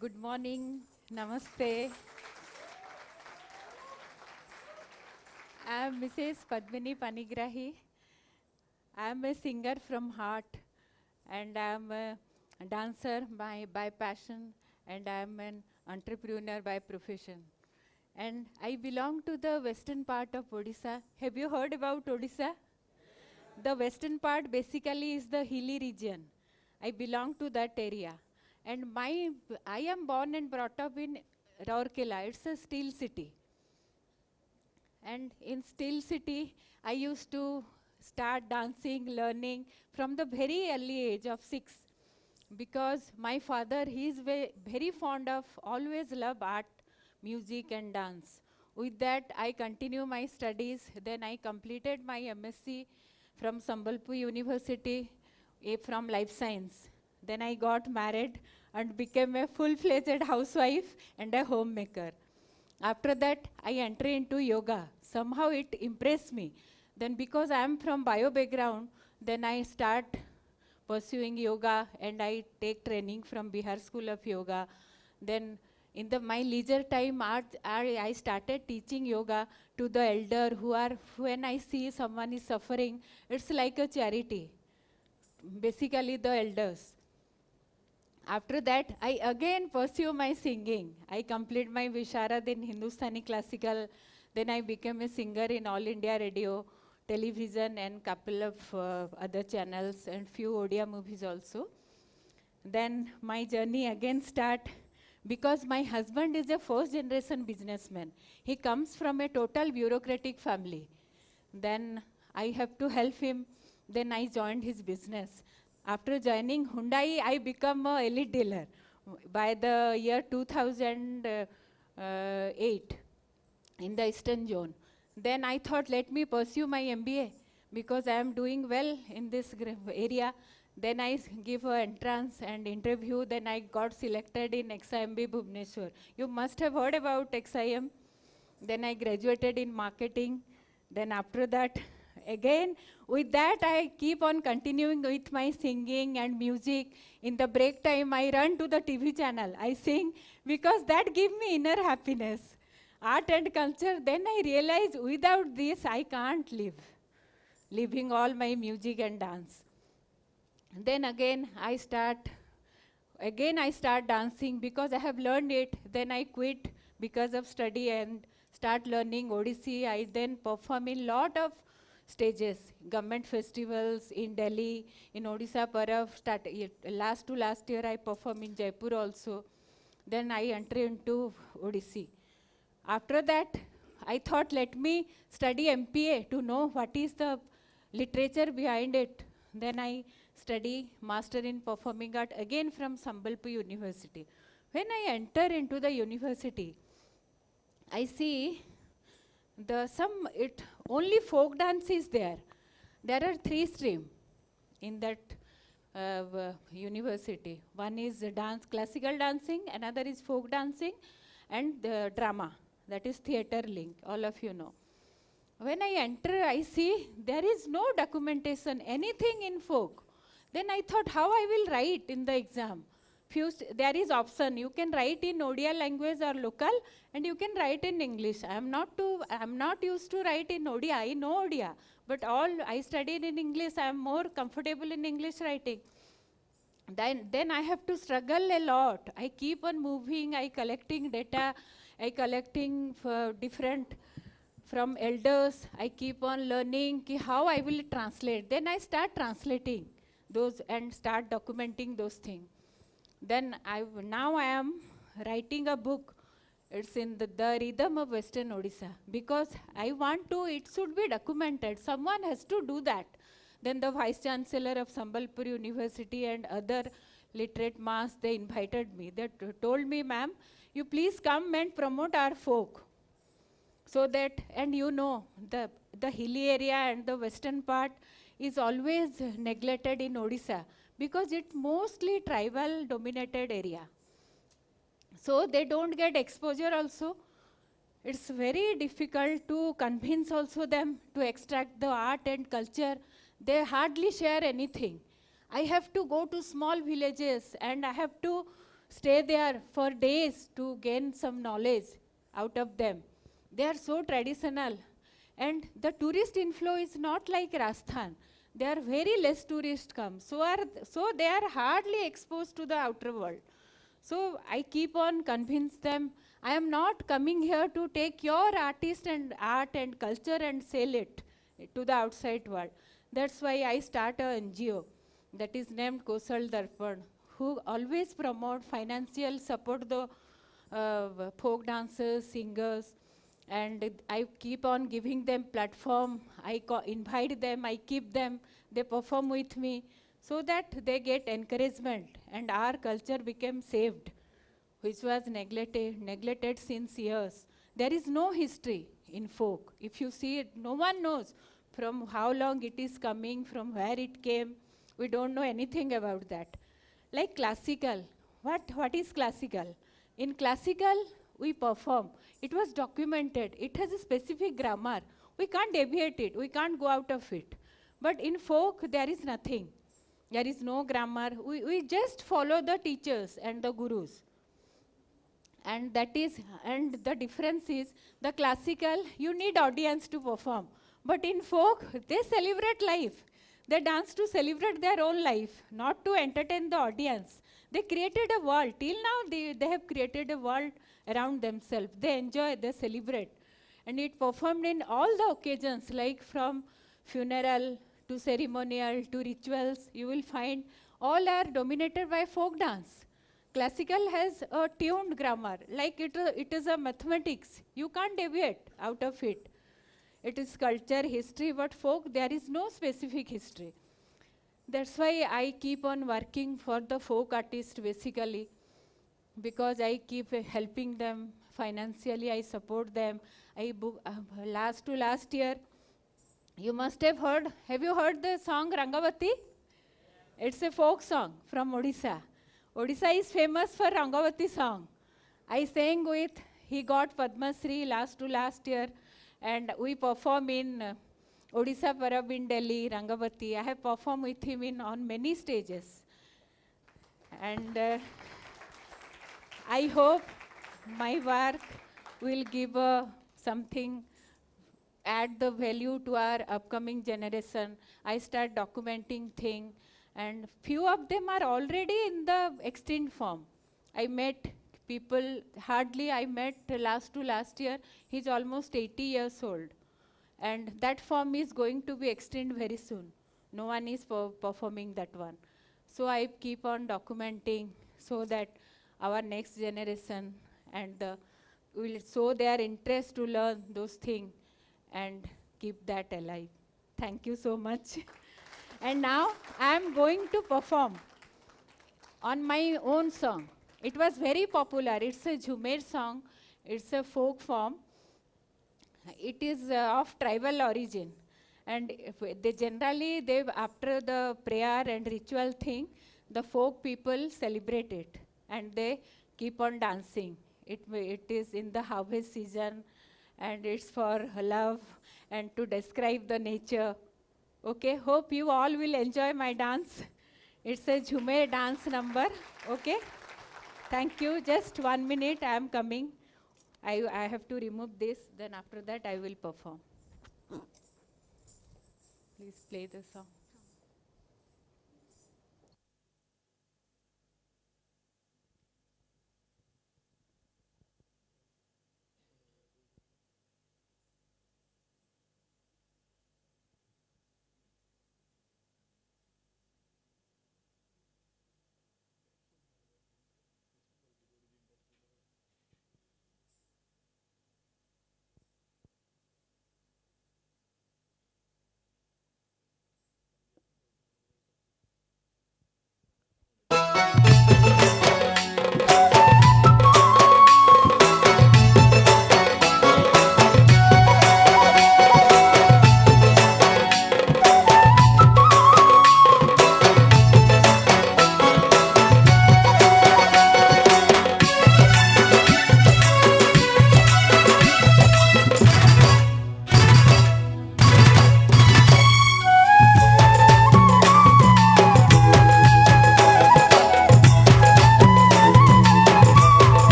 Good morning. Namaste. I am Mrs. Padmini Panigrahi. I am a singer from heart and I am a dancer by passion and I am an entrepreneur by profession. And I belong to the western part of Odisha. Have you heard about Odisha? The western part basically is the hilly region. I belong to that area. And I am born and brought up in Rourkela. It's a steel city. And in Steel City, I used to start dancing, learning from the very early age of 6. Because my father, he is very fond of, always love art, music and dance. With that, I continue my studies. Then I completed my MSc from Sambalpur University from Life Science. Then I got married and became a full-fledged housewife and a homemaker. After that, I enter into yoga. Somehow it impressed me. Then because I am from bio background, then I start pursuing yoga and I take training from Bihar School of Yoga. Then in my leisure time, I started teaching yoga to the elder who are, when I see someone is suffering, it's like a charity. Basically the elders. After that, I again pursue my singing. I complete my Visharad in Hindustani classical. Then I became a singer in All India Radio, television, and couple of other channels and few Odia movies also. Then my journey again start because my husband is a first generation businessman. He comes from a total bureaucratic family. Then I have to help him. Then I joined his business. After joining Hyundai, I become a elite dealer by the year 2008 in the Eastern Zone. Then I thought, let me pursue my MBA because I am doing well in this area. Then I give an entrance and interview. Then I got selected in XIMB Bhubaneswar. You must have heard about XIM. Then I graduated in marketing. Then after that, again, with that, I keep on continuing with my singing and music. In the break time, I run to the TV channel. I sing because that gives me inner happiness. Art and culture, then I realize without this, I can't live. Living all my music and dance. Then again I start dancing because I have learned it. Then I quit because of study and start learning Odissi. I then perform in lot of stages, government festivals in Delhi, in Odisha Parav. Last year I perform in Jaipur also. Then I enter into Odissi. After that, I thought let me study MPA to know what is the literature behind it. Then I study Master in Performing Art again from Sambalpur University. When I enter into the university, I see only folk dance is there. There are 3 streams in that university. One is dance, classical dancing, another is folk dancing, and drama, that is theatre link, all of you know. When I enter, I see there is no documentation, anything in folk. Then I thought how I will write in the exam. There is option, you can write in Odia language or local and you can write in English. I am not used to write in Odia, I know Odia. But I studied in English, I am more comfortable in English writing. Then I have to struggle a lot. I keep on moving, I collecting data, I collecting different from elders. I keep on learning how I will translate. Then I start translating those and start documenting those things. Then now I am writing a book. It's in the rhythm of Western Odisha because I want to, it should be documented. Someone has to do that. Then the Vice Chancellor of Sambalpur University and other literate mass, they invited me. They told me, ma'am, you please come and promote our folk. So that, and you know, the hilly area and the western part is always neglected in Odisha because it's mostly tribal dominated area. So they don't get exposure also. It's very difficult to convince also them to extract the art and culture. They hardly share anything. I have to go to small villages and I have to stay there for days to gain some knowledge out of them. They are so traditional. And the tourist inflow is not like Rajasthan. There are very less tourists come. So they are hardly exposed to the outer world. So I keep on convince them, I am not coming here to take your artist and art and culture and sell it to the outside world. That's why I start a NGO that is named Koshala Hyundai, who always promote financial support the folk dancers, singers, and I keep on giving them platform. I invite them, I keep them, they perform with me, so that they get encouragement, and our culture became saved, which was neglected since years. There is no history in folk. If you see it, no one knows from how long it is coming, from where it came. We don't know anything about that. Like classical, what is classical? In classical, we perform. It was documented. It has a specific grammar. We can't deviate it. We can't go out of it. But in folk, there is nothing. There is no grammar. We just follow the teachers and the gurus. And the difference is, the classical, you need audience to perform. But in folk, they celebrate life. They dance to celebrate their own life, not to entertain the audience. They created a world. Till now, they have created a world around themselves. They enjoy, they celebrate. And it performed in all the occasions, like from funeral to ceremonial to rituals. You will find all are dominated by folk dance. Classical has a tuned grammar, like it is a mathematics. You can't deviate out of it. It is culture, history, but folk, there is no specific history. That's why I keep on working for the folk artists basically, because I keep helping them financially, I support them. I book, last to last year, you must have you heard the song Rangavati? It's a folk song from Odisha. Odisha is famous for Rangavati song. I sang with, he got Padma Shri last to last year, and we perform in Odisha Parab in Delhi, Rangavati. I have performed with him on many stages. And I hope my work will give something, add the value to our upcoming generation. I start documenting things, and few of them are already in the extinct form. I met people, hardly I met last to last year, he's almost 80 years old. And that form is going to be extinct very soon. No one is performing that one. So I keep on documenting so that our next generation and will show their interest to learn those things and keep that alive. Thank you so much. And now I am going to perform on my own song. It was very popular. It's a Jhumer song. It's a folk form. It is of tribal origin. And they generally, after the prayer and ritual thing, the folk people celebrate it. And they keep on dancing. It is in the harvest season, and it's for love and to describe the nature. Okay, hope you all will enjoy my dance. It's a Jhume dance number. Okay, thank you. Just 1 minute, I am coming. I have to remove this, then after that I will perform. Please play the song.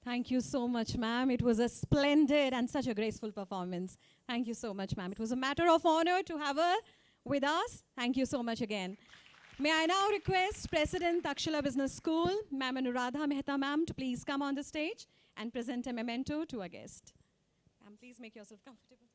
Thank you so much, ma'am. It was a splendid and such a graceful performance. Thank you so much, ma'am. It was a matter of honor to have her with us. Thank you so much again. May I now request President Takshila Business School, Ma'am Anuradha Mehta ma'am, to please come on the stage and present a memento to our guest. Ma'am, please make yourself comfortable.